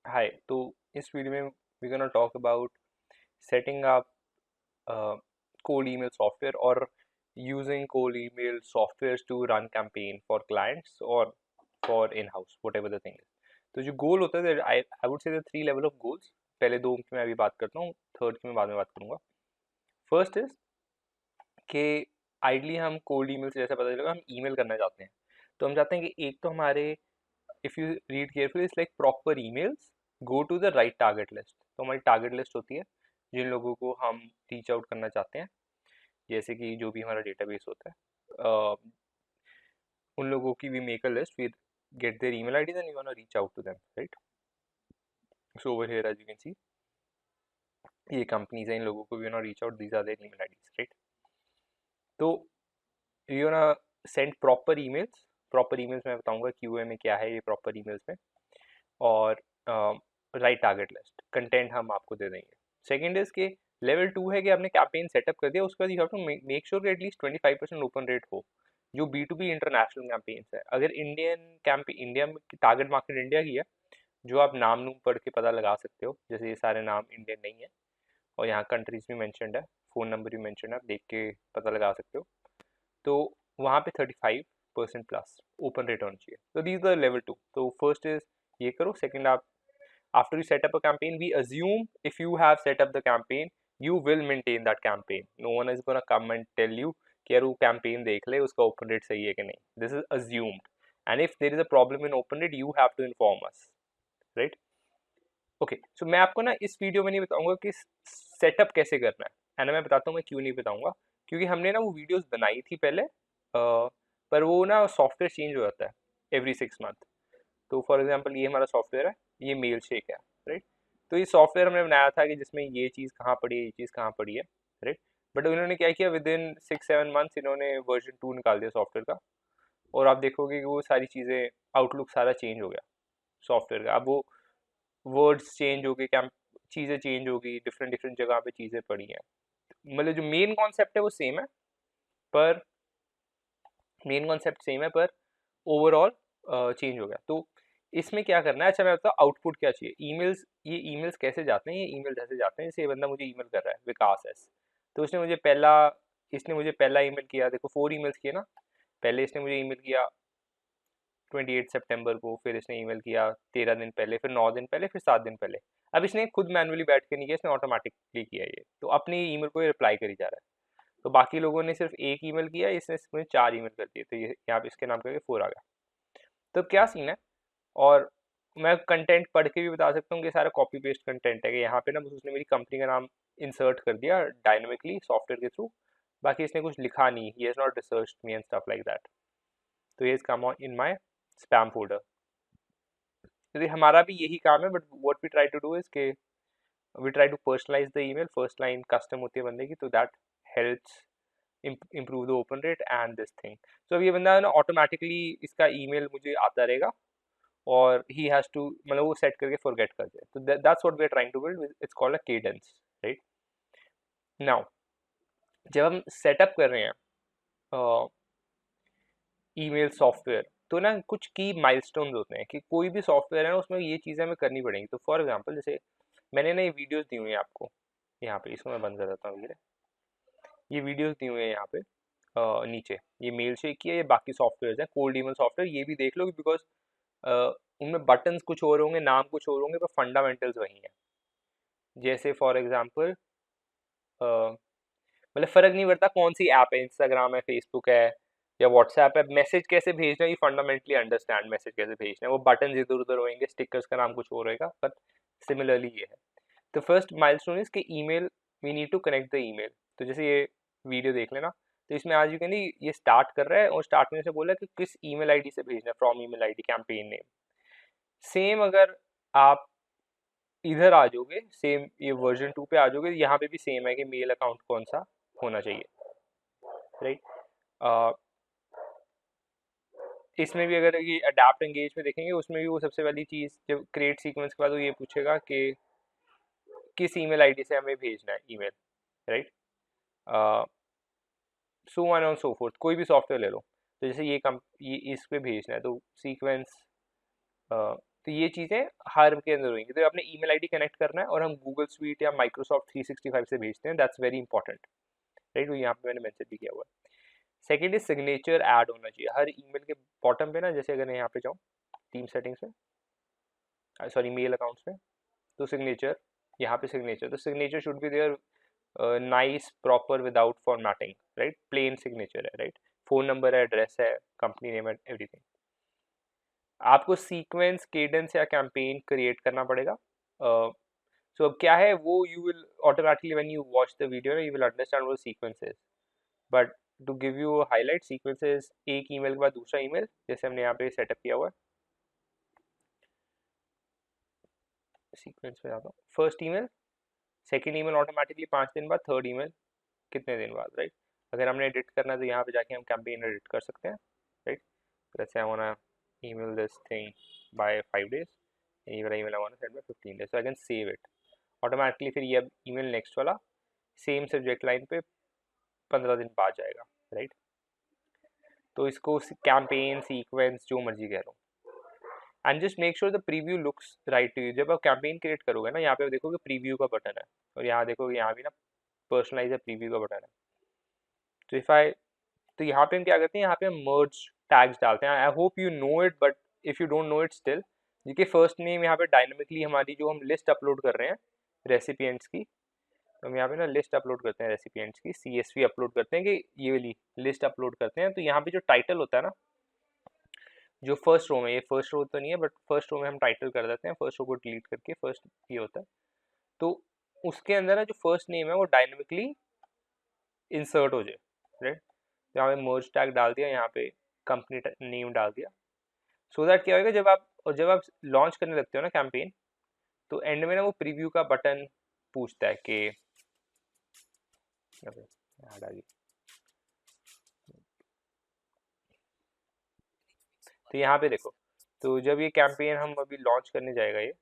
हाय। तो इस वीडियो में we gonna talk about setting up cold email software or using cold email softwares to run campaign for clients or for in-house, whatever the thing is. तो जो गोल होता है, आई would से three level of goals. पहले दो की मैं अभी बात करता हूँ, थर्ड की मैं बाद में बात करूंगा। फर्स्ट इज कि आइडली हम कोल्ड ईमेल से जैसा पता चलेगा हम ईमेल करना चाहते हैं। तो हम चाहते हैं कि एक तो हमारे, if you read carefully, it's like proper emails go to the right target list. तो हमारी टारगेट लिस्ट होती है जिन लोगों को हम रीच आउट करना चाहते हैं, जैसे कि जो भी हमारा डेटाबेस होता है, उन लोगों की we make a list, we get their email IDs and we want to reach out to them, right? So over here as you can see, ये कंपनीज हैं, इन लोगों को we want to reach out, these are their email IDs, right? तो you want to send proper emails. Proper emails मैं बताऊंगा QA में क्या है ये प्रॉपर ईमेल्स में, और राइट टारगेट लिस्ट कंटेंट हम आपको दे देंगे। सेकेंड इज के लेवल 2 है कि आपने कैंपेन सेटअप कर दिया, उसके बाद you have to make sure कि एटलीस्ट 25% ओपन रेट हो। जो B2B इंटरनेशनल कैंपेन्स है, अगर इंडिया में टारगेट मार्केट इंडिया की है, जो आप नाम नूम पढ़ के पता लगा सकते हो, जैसे ये सारे नाम इंडियन नहीं है और यहाँ कंट्रीज भी मैंशनड है, फ़ोन नंबर भी मैंशनड है, आप देख के पता लगा सकते हो। तो वहाँ पे 35% प्लस ओपन रेट होना चाहिए। तो दीज आर लेवल 2। तो फर्स्ट इज ये करो। सेकंड, आप after you set up a campaign, we assume if you have set up the campaign, you will maintain that campaign. No one is gonna come and tell you कि यार वो campaign देख ले, उसका open rate सही है कि नहीं. This is assumed. And if there is a problem in open rate, you have to inform us, right? Okay, so मैं आपको ना इस वीडियो में नहीं बताऊंगा कि सेटअप कैसे करना है, एंड मैं बताता हूँ मैं क्यों नहीं बताऊंगा, क्योंकि हमने ना वो वीडियोस बनाई थी पहले, पर वो ना सॉफ्टवेयर चेंज हो जाता है एवरी 6 मंथ। तो फॉर एग्जांपल ये हमारा सॉफ्टवेयर है, ये मेल शेक है, राइट? तो ये सॉफ्टवेयर हमने बनाया था कि जिसमें ये चीज़ कहाँ पड़ी है, ये चीज़ कहाँ पड़ी है, राइट? बट उन्होंने क्या किया, विद इन 6-7 मंथ्स इन्होंने वर्जन 2 निकाल दिया सॉफ्टवेयर का, और आप देखोगे कि वो सारी चीज़ें, आउटलुक सारा चेंज हो गया सॉफ्टवेयर का। अब वो वर्ड्स चेंज हो गए, क्या चीज़ें चेंज हो गई, डिफरेंट डिफरेंट जगह पे चीज़ें पड़ी हैं। मतलब जो मेन कॉन्सेप्ट है वो सेम है, पर मेन कॉन्सेप्ट सेम है पर ओवरऑल चेंज हो गया। तो इसमें क्या करना है, अच्छा मैं बताता हूँ आउटपुट क्या चाहिए। ईमेल्स, ये ईमेल्स कैसे जाते हैं, ये ईमेल ऐसे जाते हैं, जैसे ये बंदा मुझे ईमेल कर रहा है, विकास एस। तो इसने मुझे पहला ईमेल किया, देखो 4 ईमेल्स किए ना। पहले इसने मुझे ईमेल किया 28 सितंबर को, फिर इसने ईमेल किया 13 दिन पहले, फिर 9 दिन पहले, फिर 7 दिन पहले। अब इसने खुद मैनुअली बैठ के नहीं किया, इसने ऑटोमेटिकली किया ये, तो अपनी ईमेल को रिप्लाई करी जा रहा है। तो बाकी लोगों ने सिर्फ एक ईमेल किया, इसने मुझे 4 ईमेल कर दिए, तो ये यहाँ पे इसके नाम करके 4 आ गया। तो क्या सीन है, और मैं कंटेंट पढ़ के भी बता सकता हूँ कि सारा कॉपी पेस्ट कंटेंट है, कि यहाँ पे ना बस उसने मेरी कंपनी का नाम इंसर्ट कर दिया डायनेमिकली सॉफ्टवेयर के थ्रू, बाकी इसने कुछ लिखा नहीं, ही has not researched me and stuff like that. तो ये is come on in my spam folder. तो हमारा भी यही काम है, but what we try to do is के we try to personalise the email, first line custom होती है बंदे की, तो that helps improve the open rate and this thing. So अब ये बंदा है ना ऑटोमेटिकली इसका ईमेल मुझे आता रहेगा, और ही हैज़ टू, मतलब वो सेट करके फॉरगेट कर जाए। तो that's what we are trying to build, it's called a cadence, right? Now जब हम सेटअप कर रहे हैं ईमेल सॉफ्टवेयर, तो ना कुछ की माइलस्टोन्स होते हैं कि कोई भी सॉफ्टवेयर है ना, उसमें ये चीज़ें हमें करनी पड़ेंगी। तो फॉर एग्जांपल जैसे मैंने ना ये वीडियोस दी हुई हैं आपको, यहाँ पे इसको मैं बंद कर देता हूँ। ये वीडियोस दी हुई हैं यहाँ पे नीचे, ये मेल शेक की है, ये बाकी सॉफ्टवेयर हैं कोल्ड ईमेल सॉफ्टवेयर, ये भी देख लो, बिकॉज उनमें बटन्स कुछ और होंगे, नाम कुछ और होंगे, पर फंडामेंटल्स वही हैं। जैसे फॉर एग्जांपल मतलब फ़र्क नहीं पड़ता कौन सी ऐप है, इंस्टाग्राम है, फेसबुक है या व्हाट्सएप है, मैसेज कैसे भेजना है, ये फंडामेंटली अंडरस्टैंड मैसेज कैसे भेजना है। वो बटन इधर उधर होंगे, स्टिकर्स का नाम कुछ और होगा, बट सिमिलरली ये है। तो फर्स्ट माइलस्टोन इज कि email, we need to connect the email. तो जैसे ये वीडियो देख लेना, तो इसमें आज यू कैन, ये स्टार्ट कर रहा है और स्टार्ट में से बोला कि किस ईमेल आईडी से भेजना है, from email ID campaign name. Same अगर आप इधर आ जाओगे, सेम ये वर्जन 2 पे आ जाओगे, यहाँ पे भी सेम है कि मेल अकाउंट कौन सा होना चाहिए, राइट? इसमें भी अगर ये अडेप्ट एंगेज में देखेंगे, उसमें भी वो सबसे पहली चीज़ जब क्रिएट सीक्वेंस के बाद वो ये पूछेगा कि किस ईमेल आईडी से हमें भेजना है email, right? So on and so fourth, कोई भी सॉफ्टवेयर ले लो। तो जैसे ये इस पे भेजना है, तो सीक्वेंस तो ये चीज़ें हर के अंदर होंगी। तो अपने ईमेल आईडी कनेक्ट करना है और हम गूगल स्वीट या माइक्रोसॉफ्ट 365 से भेजते हैं, दैट्स वेरी इंपॉर्टेंट, राइट। वो यहाँ पे मैंने मेंशन भी किया हुआ है। सेकेंड इज सिग्नेचर ऐड होना चाहिए हर ईमेल के बॉटम पे ना। जैसे अगर मैं यहाँ पे जाऊँ टीम सेटिंग्स में, सॉरी मेल अकाउंट्स में, तो सिग्नेचर, यहाँ पे सिग्नेचर, तो signature should be there nice proper without formatting, right. Plain signature है, राइट। फोन नंबर है, एड्रेस है, कंपनी नेम है, एवरीथिंग। आपको सीक्वेंस, केडेंस या कैंपेन क्रिएट करना पड़ेगा। सो अब क्या है वो, you will automatically when you watch the video you will understand what sequence is, but to give you highlight, sequence is एक ईमेल के बाद दूसरा ईमेल, जैसे हमने यहाँ पे सेटअप किया हुआ है। सीक्वेंस में जाता हूँ, first email, second email automatically 5 दिन बाद, थर्ड ईमेल कितने दिन बाद, राइट। अगर हमने एडिट करना है तो यहाँ पे जाके हम कैंपेन एडिट कर सकते हैं, राइट। जैसे आई वांना email this thing by 5 days, ये वाला email I want to send by 15 days, so I can save it automatically। फिर ये अब email next वाला सेम सब्जेक्ट लाइन पे 15 दिन बाद जाएगा, राइट। तो इसको कैंपेन, सीक्वेंस, जो मर्जी कह लो, and just make sure the preview looks right to you. जब आप कैंपेन क्रिएट करोगे ना, यहाँ पे देखोगे प्रीव्यू का बटन है, और यहाँ देखोगे यहाँ भी ना पर्सनलाइज प्रीव्यू का बटन है। तो तो यहाँ पे हम क्या करते हैं, यहाँ पे हम मर्ज टैग्स डालते हैं। I hope you know it, but if you don't know it still, देखिए फर्स्ट नेम यहाँ पे डायनामिकली हमारी जो हम लिस्ट अपलोड कर रहे हैं रेसिपिएंट्स की, तो हम यहाँ पे ना लिस्ट अपलोड करते हैं रेसिपिएंट्स की, CSV अपलोड करते हैं कि ये वाली लिस्ट अपलोड करते हैं। तो यहाँ पे जो टाइटल होता है ना, जो फर्स्ट रो में, ये फर्स्ट रो तो नहीं है बट फर्स्ट रो में हम टाइटल कर देते हैं, फर्स्ट रो को डिलीट करके फर्स्ट ये होता है। तो उसके अंदर ना जो फर्स्ट नेम है वो डायनामिकली इंसर्ट हो जाए, राइट। यहाँ पे मर्ज टैग डाल दिया, यहाँ पे कंपनी नेम डाल दिया, सो दैट क्या होगा, जब आप लॉन्च करने लगते हो ना कैंपेन, तो एंड में ना वो प्रीव्यू का बटन पूछता है कि ऐड आ गई। तो यहाँ पे देखो, तो जब ये कैंपेन हम अभी लॉन्च करने जाएगा, ये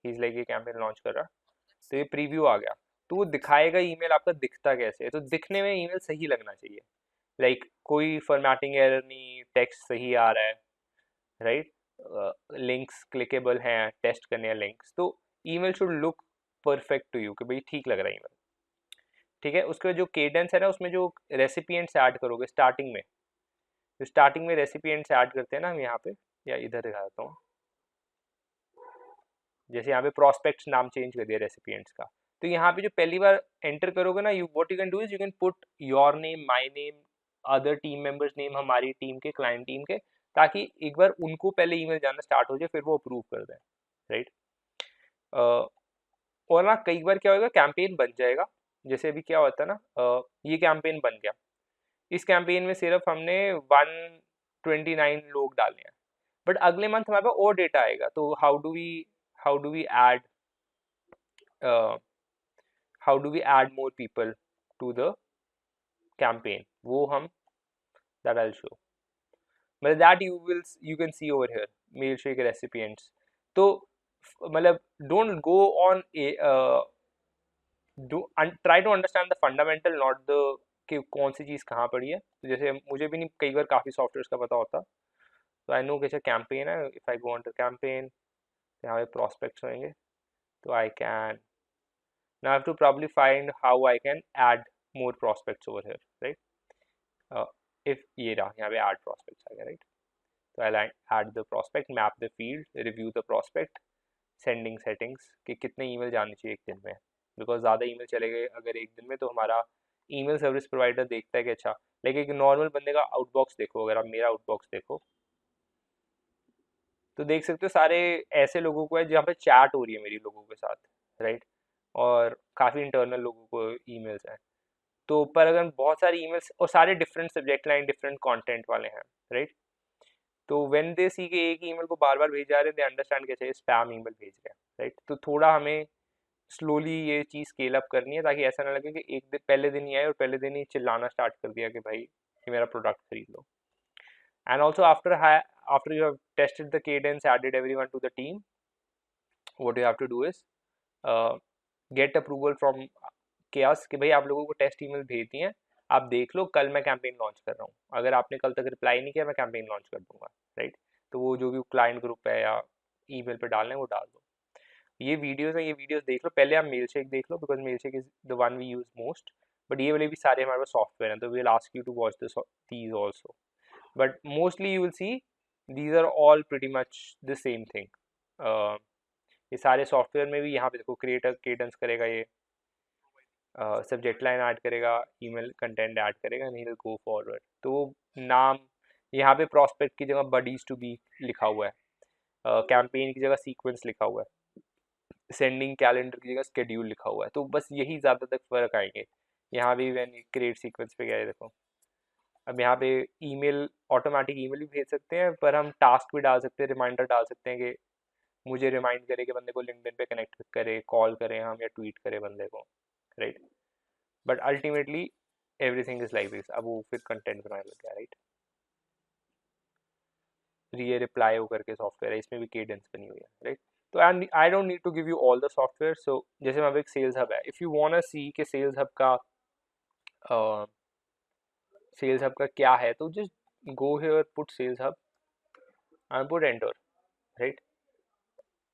इज लाइक ये कैंपेन लॉन्च कर रहा, तो ये प्रीव्यू आ गया, तो वो दिखाएगा ईमेल आपका दिखता कैसे है। तो दिखने में ईमेल सही लगना चाहिए, लाइक कोई फॉर्मेटिंग एरर नहीं, टेक्स्ट सही आ रहा है, राइट। लिंक्स क्लिकेबल हैं, टेस्ट करने हैं लिंक्स, तो email should look perfect to you कि भाई ठीक लग रहा है ईमेल, ठीक है। उसके बाद जो केडेंस है ना, उसमें जो रेसिपिएंट्स ऐड करोगे स्टार्टिंग में, जो स्टार्टिंग में रेसिपिएंट्स ऐड करते हैं ना हम यहाँ पे, या इधर दिखा देता हूँ, जैसे यहाँ पे प्रोस्पेक्ट्स नाम चेंज कर दिया रेसिपिएंट्स का, तो यहाँ पे जो पहली बार एंटर करोगे ना, you what you can do is you can put your name, my name, other team members name, हमारी टीम के, क्लाइंट टीम के, ताकि एक बार उनको पहले ईमेल जाना स्टार्ट हो जाए, फिर वो अप्रूव कर दें, राइट। और ना कई बार क्या होगा, कैंपेन बन जाएगा, जैसे अभी क्या होता है ना, ये कैंपेन बन गया, इस कैंपेन में सिर्फ हमने 129 लोग डालने हैं, बट अगले मंथ हमारे पास और डेटा आएगा, तो how do we add more people to the campaign, वो हम that I'll show, मतलब that you can see over here, Mailshake recipients। तो मतलब don't go on try to understand the fundamental, not the कि कौन सी चीज़ कहाँ पड़ी है। तो जैसे मुझे भी नहीं कई बार काफ़ी सॉफ्टवेयर का पता होता, तो आई नो कैसे कैंपेन है, if I go on to campaign, यहाँ पे प्रॉस्पेक्ट्स होंगे, तो I can now I have to probably find how I can add more prospects over here, right। if ये रहा, यहाँ पे add prospects आ गया, right। तो आई add the prospect, map the field, review the prospect, sending settings कि कितने email जाने चाहिए एक दिन में, बिकॉज ज़्यादा ईमेल चले गए अगर एक दिन में, तो हमारा ईमेल सर्विस प्रोवाइडर देखता है कि अच्छा, लेकिन एक नॉर्मल बंदे का आउटबॉक्स देखो, अगर आप मेरा आउटबॉक्स देखो तो देख सकते हो सारे ऐसे लोगों को है जहाँ पे चैट हो रही है मेरी लोगों के साथ, राइट। और काफ़ी इंटरनल लोगों को ईमेल्स हैं, तो पर अगर बहुत सारी ईमेल्स और सारे different subject line, different content वाले हैं, राइट। तो व्हेन दे सी के एक ईमेल को बार बार भेज जा रहे हैं, दे अंडरस्टैंड कैसे स्पैम ईमेल भेज रहे हैं, राइट। तो थोड़ा हमें स्लोली ये चीज़ स्केल अप करनी है, ताकि ऐसा ना लगे कि एक दिन पहले दिन ही आए और पहले दिन ही चिल्लाना स्टार्ट कर दिया कि भाई ये मेरा प्रोडक्ट खरीद लो। And also after you have tested the cadence, added everyone to the team, what you have to do is get approval from chaos कि भाई आप लोगों को टेस्ट ईमेल भेज दिए हैं, आप देख लो, कल मैं कैंपेन लॉन्च कर रहा हूँ, अगर आपने कल तक रिप्लाई नहीं किया मैं कैंपेन लॉन्च कर दूंगा, राइट। तो वो जो भी क्लाइंट ग्रुप है या ईमेल पे डालना है वो डाल दो। ये वीडियोस है, ये वीडियोस देख लो पहले, आप मेलशेक देख लो because Mailshake is the one we use most, but ये वाले भी सारे हमारे पास सॉफ्टवेयर हैं, तो we will ask you to watch these also, but mostly you will see these are all pretty much the same thing. ये सारे सॉफ्टवेयर में भी यहाँ पे देखो क्रिएटर केडेंस करेगा, ये सब्जेक्ट लाइन ऐड करेगा, ईमेल कंटेंट ऐड करेगा, नहीं गो फॉरवर्ड, तो नाम यहाँ पे प्रॉस्पेक्ट की जगह बडीज टू बी लिखा हुआ है, कैंपेन की जगह सीक्वेंस लिखा हुआ है, सेंडिंग कैलेंडर की जगह स्केड्यूल लिखा हुआ है, तो बस यही ज़्यादा तक फ़र्क आएंगे। यहाँ भी मैंने क्रिएट सीक्वेंस पे गया है देखो, अब यहाँ पे ईमेल ऑटोमेटिक ईमेल भी भेज सकते हैं, पर हम टास्क भी डाल सकते हैं, रिमाइंडर डाल सकते हैं कि मुझे रिमाइंड करे कि बंदे को लिंक्डइन पे कनेक्ट करे, कॉल करें हम, या ट्वीट करें बंदे को, right. But ultimately everything is like this. अब वो फिर कंटेंट बनाने लग गया, राइट। ये रिप्लाई हो करके सॉफ्टवेयर है, इसमें भी केडेंस बनी हुई है, राइट। तो and I don't need to give you all the software, so जैसे मैं एक सेल्स हब है, if you want to see कि सेल्स हब का क्या है, तो just go here, put sales hub and put enter, right.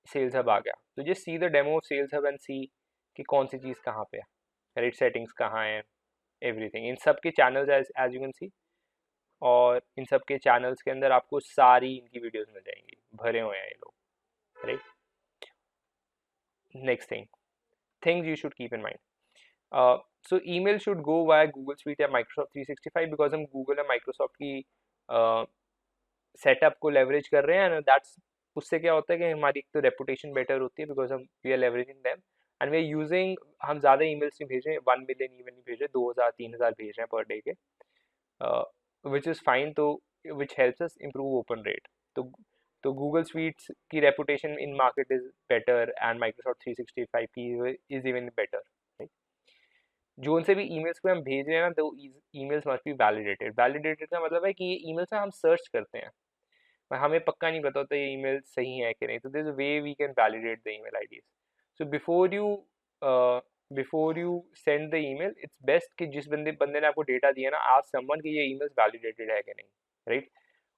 Sales hub आ गया, तो just see the demo of sales hub and see कि कौन सी चीज़ कहाँ पे है, राइट, सेटिंग्स कहाँ है, एवरीथिंग इन सब के channels as you can see, और इन सब के चैनल्स के अंदर आपको सारी इनकी वीडियोस मिल जाएंगी, भरे हुए हैं ये लोग, right. Next things you should keep in mind, so email should go via Google Suite या Microsoft 365 बिकॉज हम गूगल या माइक्रोसॉफ्ट की सेटअप को लेवरेज कर रहे हैं, एंड दैट्स, उससे क्या होता है कि हमारी एक तो रेपुटेशन बेटर होती है बिकॉज हम we are leveraging them, and we are using, हम ज़्यादा ईमेल्स नहीं भेज रहे हैं, 1 मिलियन ईमेल नहीं भेज रहे, 2000-3000 भेज रहे हैं पर डे के, विच इज़ फाइन, तो which helps us improve open rate. तो गूगल स्वीट्स की reputation in market is better, and Microsoft 365 की इज इवन बेटर, राइट। जो उनसे भी ईमेल्स को हम भेज रहे हैं ना, तो emails must be validated. Validated का मतलब है कि ये ईमेल्स में हम सर्च करते हैं, पर हमें पक्का नहीं पता होता ये ईमेल सही है कि नहीं, तो this way we can validate the email IDs. So before you send the email, it's best कि जिस बंदे ने आपको डेटा दिया ना, आप समवन कि ये ईमेल्स वैलिडेटेड है कि नहीं, राइट।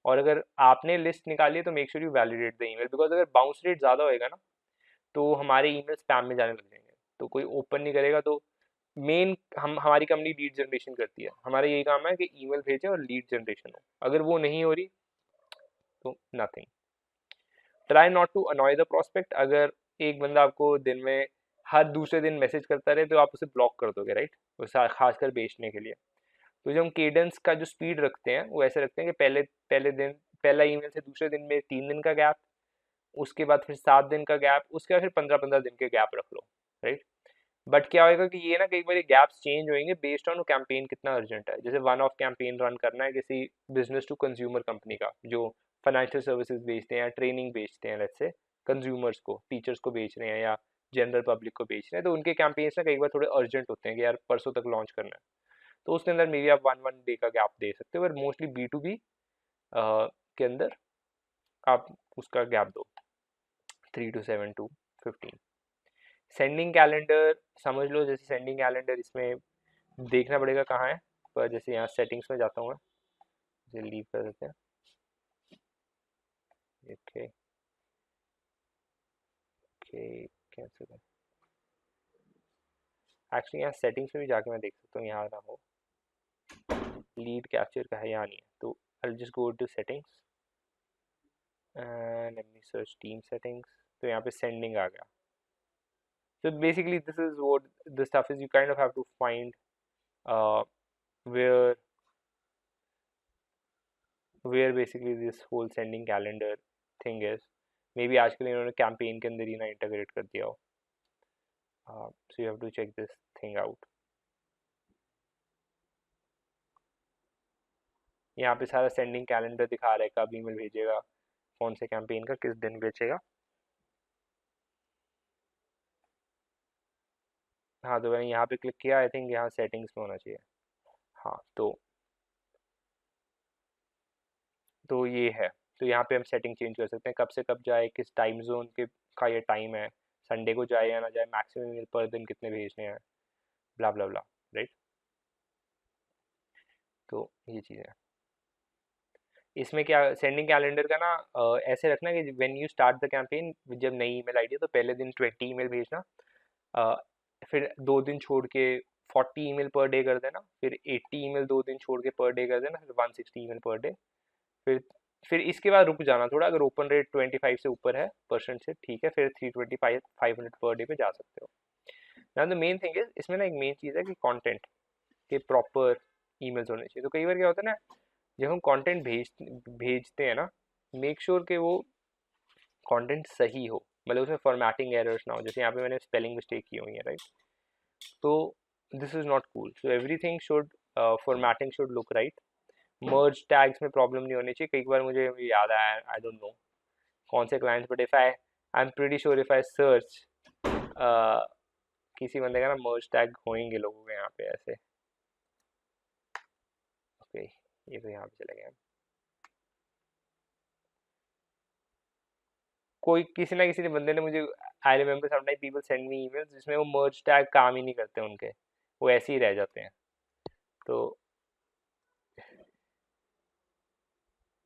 और अगर आपने लिस्ट निकाली है तो make sure you validate the email, because अगर बाउंस रेट ज़्यादा होएगा ना, तो हमारे ईमेल स्पैम में जाने लग जाएंगे, तो कोई ओपन नहीं करेगा। तो मेन हमारी कंपनी लीड जनरेशन करती है, हमारा यही काम है कि ईमेल भेजें और लीड जनरेशन हो, अगर वो नहीं हो रही तो nothing. Try not to annoy the prospect, अगर एक बंदा आपको दिन में हर दूसरे दिन मैसेज करता रहे तो आप उसे ब्लॉक कर दोगे, राइट, खासकर बेचने के लिए। तो जो हम केडेंस का जो स्पीड रखते हैं वो ऐसे रखते हैं कि पहले दिन पहला ईमेल से दूसरे दिन में 3 दिन का गैप, उसके बाद फिर 7 दिन का गैप, उसके बाद फिर 15-15 दिन के गैप रख लो, राइट। बट क्या होएगा कि ये ना कई बार गैप्स चेंज होंगे बेस्ड ऑन कैंपेन कितना अर्जेंट है, जैसे वन ऑफ कैंपेन रन करना है किसी बिजनेस टू कंज्यूमर कंपनी का जो फाइनेंशियल सर्विसेज बेचते हैं या ट्रेनिंग बेचते हैं, लेट्स से कंज्यूमर्स को, टीचर्स को बेच रहे हैं या जनरल पब्लिक को बेच रहे हैं, तो उनके कैंपेन्स ना कई बार थोड़े अर्जेंट होते हैं कि यार परसों तक लॉन्च करना है, तो उसके अंदर मे बी आप 1 डे का गैप दे सकते हो, बट मोस्टली B2B के अंदर आप उसका गैप दो 3 to 7 to 15। सेंडिंग कैलेंडर समझ लो, जैसे सेंडिंग कैलेंडर इसमें देखना पड़ेगा कहाँ है, पर जैसे यहाँ सेटिंग्स में जाता हूँ मैं, इसे लीव कर देते हैं, ओके ओके, कैंसिल है। एक्चुअली यहाँ सेटिंग्स में भी जाके मैं देख सकता हूँ, यहाँ ना हो, लीड कैप्चर का है, यहाँ नहीं है, तो I just go to settings and let me search team settings, तो यहाँ पे सेंडिंग आ गया। So basically this is what the stuff is, you kind of have to find uh, where basically this whole sending calendar thing is, maybe आजकल इन्होंने campaign के अंदर ही ना integrate कर दिया हो, so you have to check this thing out। यहाँ पे सारा सेंडिंग कैलेंडर दिखा रहा है, कब ईमेल भेजेगा, कौन से कैंपेन का किस दिन भेजेगा। हाँ, तो मैंने यहाँ पे क्लिक किया, आई थिंक यहाँ सेटिंग्स में होना चाहिए, हाँ, तो ये है, तो यहाँ पे हम सेटिंग चेंज कर सकते हैं, कब से कब जाए, किस टाइम जोन के का ये टाइम है, संडे को जाए या ना जाए, मैक्सिमम ईमेल पर दिन कितने भेजने हैं, ब्ला ब्ला ब्ला, राइट। तो ये चीज़ है। इसमें क्या सेंडिंग कैलेंडर का ना ऐसे रखना कि when you start the campaign, जब नई ईमेल आईडी है तो पहले दिन 20 ईमेल भेजना, अ, फिर 2 दिन छोड़ के 40 ईमेल पर डे कर देना, फिर 80 ईमेल 2 दिन छोड़ के पर डे कर देना, फिर 160 ईमेल पर डे। फिर फिर इसके बाद रुक जाना थोड़ा, अगर ओपन रेट 25 से ऊपर है परसेंट से, ठीक है, फिर 325 500 पर डे पे जा सकते हो। ना द मेन थिंग इज, इसमें ना एक मेन चीज़ है कि कंटेंट के प्रॉपर ईमेल्स होने चाहिए। तो कई बार क्या होता है ना, जब हम कंटेंट भेजते हैं ना, मेक श्योर कि वो कंटेंट सही हो, मतलब उसमें फॉर्मेटिंग एरर्स ना हो, जैसे यहाँ पे मैंने स्पेलिंग मिस्टेक की हुई है, राइट। तो this is not cool, so everything should, formatting should look right. Merge tags में प्रॉब्लम नहीं होनी चाहिए। कई बार मुझे याद आया, आई डोंट नो कौन से clients, but if I am pretty sure if I search किसी बंदे का ना मर्ज टैग होंगे लोगों के यहाँ पे ऐसे। ओके, ये तो यहाँ पे चले गए। कोई किसी ना किसी ने बंदे ने मुझे, I remember sometime people send me emails जिसमें वो मर्ज टैग काम ही नहीं करते उनके, वो ऐसे ही रह जाते हैं। तो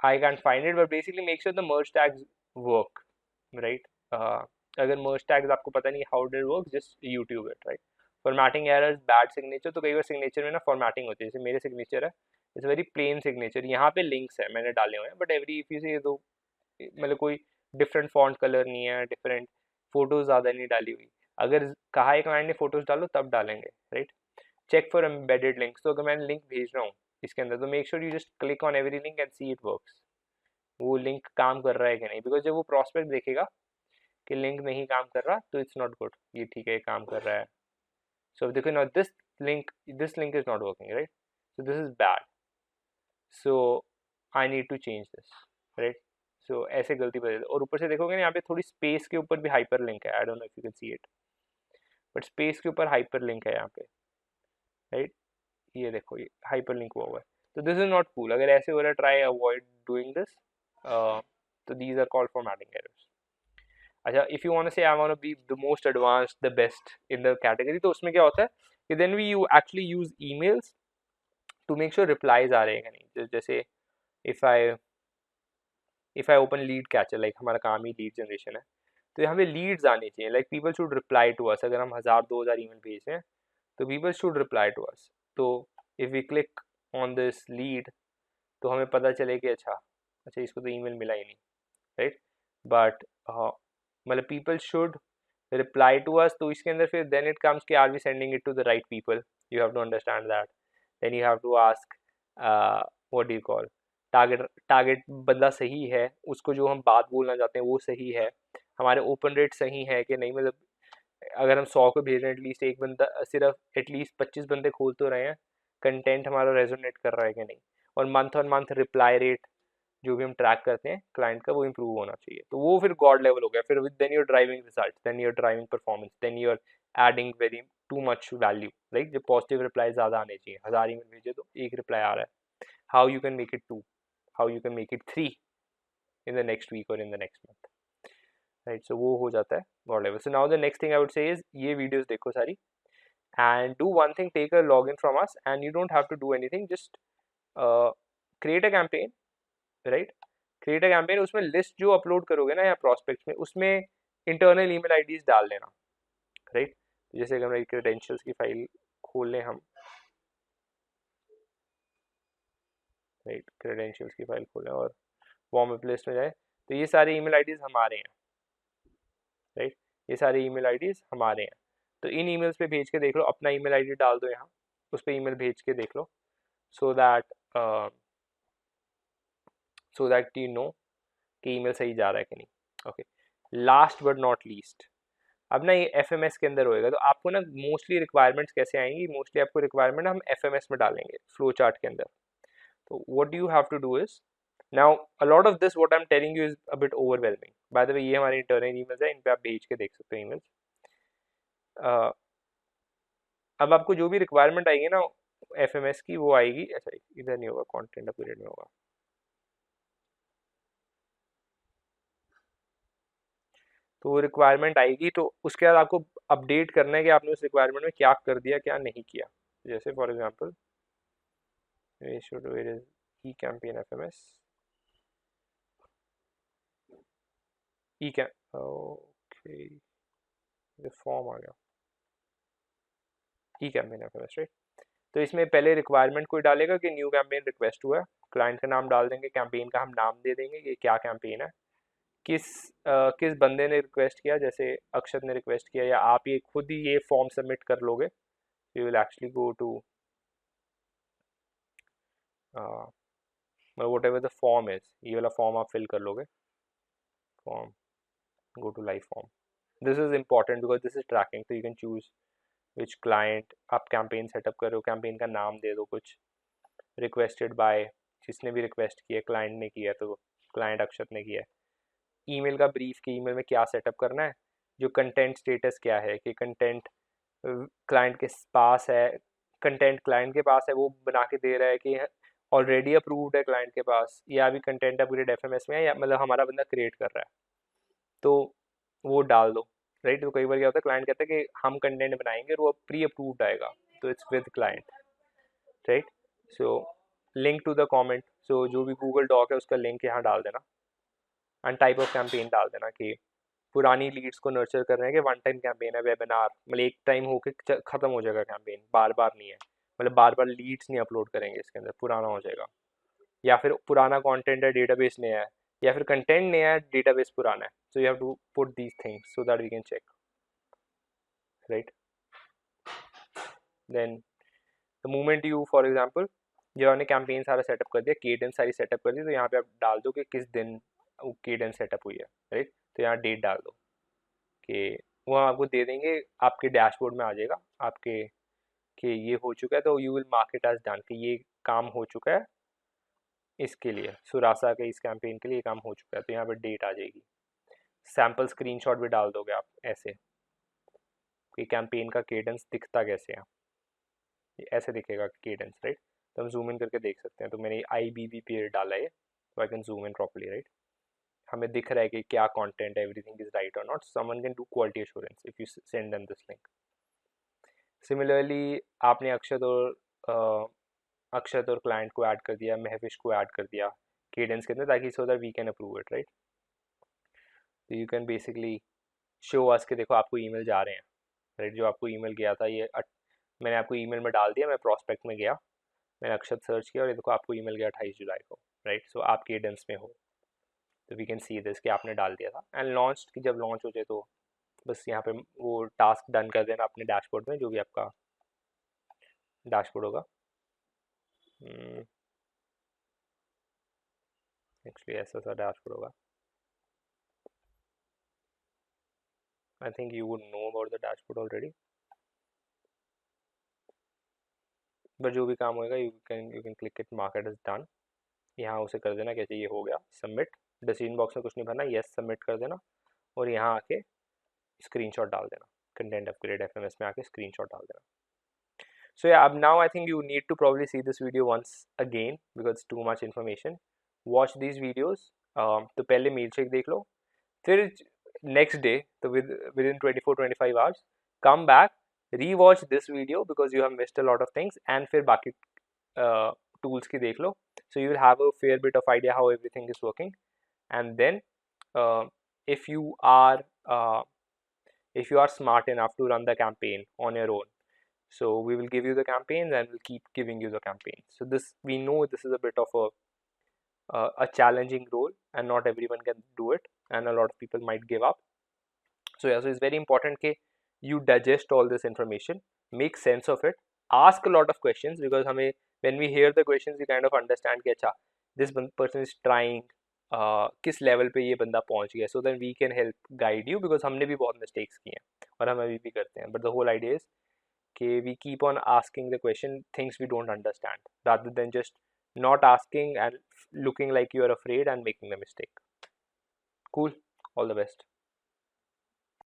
I can't find it, but basically make sure the merge tags work, right. अगर मर्ज टैग्स आपको पता नहीं how did work, just YouTube it, right. Formatting errors, bad signature, तो कई बार सिग्नेचर में ना फॉर्मेटिंग होती है, जैसे मेरे सिग्नेचर है, इट्स वेरी प्लेन सिग्नेचर, यहाँ पे लिंक्स है मैंने डाले हुए हैं, बट एवरी इफ यू से तो मतलब कोई डिफरेंट फॉन्ट कलर नहीं है, डिफरेंट फोटोज ज़्यादा नहीं डाली हुई। अगर कहा है क्लाइंट ने फोटोज डालो तब डालेंगे, right. Check for embedded links, तो अगर मैं लिंक भेज रहा हूँ इसके अंदर, तो make sure you just click on every link and see it works, वो लिंक काम कर रहा है कि नहीं, बिकॉज जब वो प्रॉस्पेक्ट देखेगा कि लिंक नहीं काम कर रहा, तो इट्स नॉट गुड, ये ठीक है, ये काम कर रहा है। सो देखो ना, this link is not working, right, so this is bad, so I need to change this, right. So ऐसे गलती बदल, और ऊपर से देखोगे ना यहाँ पे थोड़ी स्पेस के ऊपर भी हाइपर लिंक है, I don't know if you can see it, but space के ऊपर हाइपर लिंक है यहाँ पे, राइट। ये देखो, ये हाइपर लिंक हुआ हुआ है, तो दिस इज नॉट कूल। अगर ऐसे हो रहा है, ट्राई अवॉइड डूइंग दिस। तो these are called formatting errors. अच्छा, if you want to say I want to be the most advanced, the best in the category, तो उसमें क्या होता है कि then we you actually use emails to make sure replies आ रहे हैं कि नहीं। जैसे if I open lead catcher, like हमारा काम ही लीड जनरेशन है, तो यहाँ पे लीड्स आने चाहिए, like people should reply to us. अगर हम 1000-2000 ईमेल भेज रहे हैं, तो people should reply to us. तो if we click on this lead, तो हमें पता चले कि अच्छा अच्छा इसको तो ईमेल मिला ही नहीं, राइट। बट मतलब people should reply to us, तो इसके अंदर फिर देन इट कम्स कि are we sending it to the right people, you have to understand that. Then you have to ask what do you call, target target बंदा सही है, उसको जो हम बात बोलना चाहते हैं वो सही है, हमारे ओपन रेट सही है कि नहीं, मतलब अगर हम 100 को भेज रहे हैं, एटलीस्ट एक बंदा, सिर्फ एटलीस्ट 25 बंदे खोल तो रहे हैं, कंटेंट हमारा रेजोनेट कर रहा है कि नहीं, और month on month reply rate जो भी हम ट्रैक करते हैं क्लाइंट का, वो इंप्रूव होना चाहिए। तो वो फिर गॉड लेवल हो गया, फिर then your driving result, then your driving performance, then your adding very too much value, right. जब पॉजिटिव रिप्लाई ज़्यादा आने चाहिए, 1000 ईमेल भेजे तो एक रिप्लाई आ रहा है, how you can make it 2, how you can make it 3 in the next week और in the next month, right. So वो हो जाता है god level. So now the next thing I would say is, ये videos देखो सारी, and do one thing, take a login from us and you don't have to do anything, just create a campaign, right, create a campaign, उसमें list जो upload करोगे ना या prospect में, उसमें इंटरनल ईमेल आईडीज डाल देना, राइट। जैसे अगर हमारी क्रेडेंशियल्स की फाइल खोल लें हम, राइट, क्रेडेंशियल्स की फाइल खोलें और वार्म अप लिस्ट में जाए, तो ये सारे ईमेल आईडीज हमारे हैं, राइट, ये सारे ईमेल आईडीज हमारे हैं। तो इन ईमेल्स पे भेज के देख लो, अपना ईमेल आईडी डाल दो यहाँ, उस पर ईमेल भेज के देख लो, सो दैट यू नो कि ईमेल सही जा रहा है कि नहीं। Okay, last but not least, अब ना ये एफएमएस के अंदर होएगा, तो आपको ना मोस्टली रिक्वायरमेंट्स कैसे आएंगी, मोस्टली आपको रिक्वायरमेंट हम एफएमएस में डालेंगे, फ्लो चार्ट के अंदर। तो what you have to do is, now a lot of this what I am telling you is a bit overwhelming, by the way ये हमारे इंटरनल ईमेल्स है, इन पे आप भेज के देख सकते हो ईमेल्स। अब आपको जो भी रिक्वायरमेंट आएगी ना एफएमएस की, वो आएगी, अच्छा इधर नहीं होगा, कंटेंट पीरियड में होगा। तो वो रिक्वायरमेंट आएगी, तो उसके बाद आपको अपडेट करना है कि आपने उस रिक्वायरमेंट में क्या कर दिया क्या नहीं किया। जैसे for example should where is e campaign FMS, e cam okay, ये फॉर्म आ गया, ई कैंपेन एफएमएस राइट। तो इसमें पहले रिक्वायरमेंट कोई डालेगा कि न्यू कैंपेन रिक्वेस्ट हुआ है, क्लाइंट का नाम डाल देंगे, कैंपेन का हम नाम दे देंगे कि क्या कैंपेन है, किस किस बंदे ने रिक्वेस्ट किया, जैसे अक्षत ने रिक्वेस्ट किया, या आप ये खुद ही ये फॉर्म सबमिट कर लोगे। You will actually go to whatever the form is, ये वाला फॉर्म आप फिल कर लोगे, form, go to live form. This is important because this is tracking, so you can choose which client आप campaign setup कर रहे हो, campaign का नाम दे दो कुछ, रिक्वेस्टेड बाय, जिसने भी रिक्वेस्ट किया, क्लाइंट ने किया तो क्लाइंट अक्षत ने किया है। ईमेल का ब्रीफ कि ईमेल में क्या सेटअप करना है, जो कंटेंट स्टेटस क्या है कि कंटेंट क्लाइंट के पास है, कंटेंट क्लाइंट के पास है, वो बना के दे रहा है कि ऑलरेडी अप्रूव्ड है क्लाइंट के पास, या अभी कंटेंट अपग्रेड एफएमएस में है, या मतलब हमारा बंदा क्रिएट कर रहा है, तो वो डाल दो राइट। तो कई बार क्या होता है, क्लाइंट कहता है कि हम कंटेंट बनाएंगे और वो प्री अप्रूव्ड आएगा, तो it's with client right. So link to the comment, so जो भी गूगल डॉक है उसका लिंक यहाँ डाल देना, एंड टाइप ऑफ कैंपेन डाल देना कि पुरानी लीड्स को नर्चर कर रहे हैं कि वन टाइम कैंपेन है, वेबिनार, मतलब एक टाइम होके खत्म हो जाएगा कैंपेन, बार बार नहीं है, मतलब बार बार लीड्स नहीं अपलोड करेंगे इसके अंदर, पुराना हो जाएगा, या फिर पुराना कंटेंट है, डेटाबेस नया है, या फिर कंटेंट नया है, डेटाबेस पुराना है। So you have to put these things so that we can check right. Then the moment you for example, जब आपने कैंपेन सारा सेटअप कर दिया, केडेंस सारी सेटअप कर दी, तो यहाँ पे आप डाल दो कि किस दिन वो केडेंस सेटअप हुई है राइट। तो यहाँ डेट डाल दो कि वो आपको दे देंगे, आपके डैशबोर्ड में आ जाएगा आपके कि ये हो चुका है, तो you will mark it as done कि ये काम हो चुका है, इसके लिए सुरासा के इस कैंपेन के लिए ये काम हो चुका है, तो यहाँ पर डेट आ जाएगी। सैम्पल स्क्रीनशॉट भी डाल दोगे आप ऐसे कि कैंपेन का केडेंस दिखता कैसे है, ऐसे दिखेगा केडेंस राइट। तो हम जूम इन करके देख सकते हैं, तो मैंने IBB पीरियड डाला है, तो I can zoom in properly right. हमें दिख रहा है कि क्या कंटेंट, एवरीथिंग इज राइट और not, someone can do quality assurance if you send them this link. Similarly आपने अक्षत और क्लाइंट को ऐड कर दिया, महविश को ऐड कर दिया केडेंस के अंदर, ताकि so that we can approve it right. तो you can basically show us के देखो आपको ईमेल जा रहे हैं राइट, जो आपको ईमेल गया था ये मैंने आपको ईमेल में डाल दिया, मैं प्रॉस्पेक्ट में गया, मैंने अक्षत सर्च किया और ये देखो आपको ईमेल गया 28 जुलाई को राइट। सो आप केडेंस में हो, तो वी कैन सी दिस कि आपने डाल दिया था। एंड लॉन्च की जब लॉन्च हो जाए तो बस यहाँ पे वो टास्क डन कर देना अपने डैशबोर्ड में, जो भी आपका डैशबोर्ड होगा। एक्चुअली ऐसा सा डैशबोर्ड होगा, I think you would know about the dashboard already, but जो भी काम होएगा you can click it, mark it as done, यहाँ उसे कर देना कैसे, ये हो गया सबमिट, डिसीजन बॉक्स में कुछ नहीं भरना, यस सबमिट कर देना, और यहाँ आके स्क्रीनशॉट डाल देना, कंटेंट अपग्रेड एफएमएस में आके स्क्रीनशॉट डाल देना। So yeah, now I think you need to probably see this video once again because it's too much information. Watch these videos. तो पहले मेल चेक देख लो, फिर next day तो within 24-25 hours come back, rewatch this video because you have missed a lot of things, and फिर बाकी tools की देख लो, so you will have a fair bit of idea how everything is working. And then uh, if you are uh, if you are smart enough to run the campaign on your own, so we will give you the campaigns and we'll keep giving you the campaigns. So this, we know this is a bit of a challenging role and not everyone can do it, and a lot of people might give up. So yeah, so it's very important that you digest all this information, make sense of it, ask a lot of questions, because when we hear the questions we kind of understand कि अच्छा this person is trying, किस level पे ये बंदा पहुंच गया, so then we can help guide you, because हमने भी बहुत mistakes किए हैं और हम अभी भी करते हैं, but the whole idea is कि we keep on asking the question things we don't understand, rather than just not asking and looking like you are afraid and making the mistake. Cool, all the best.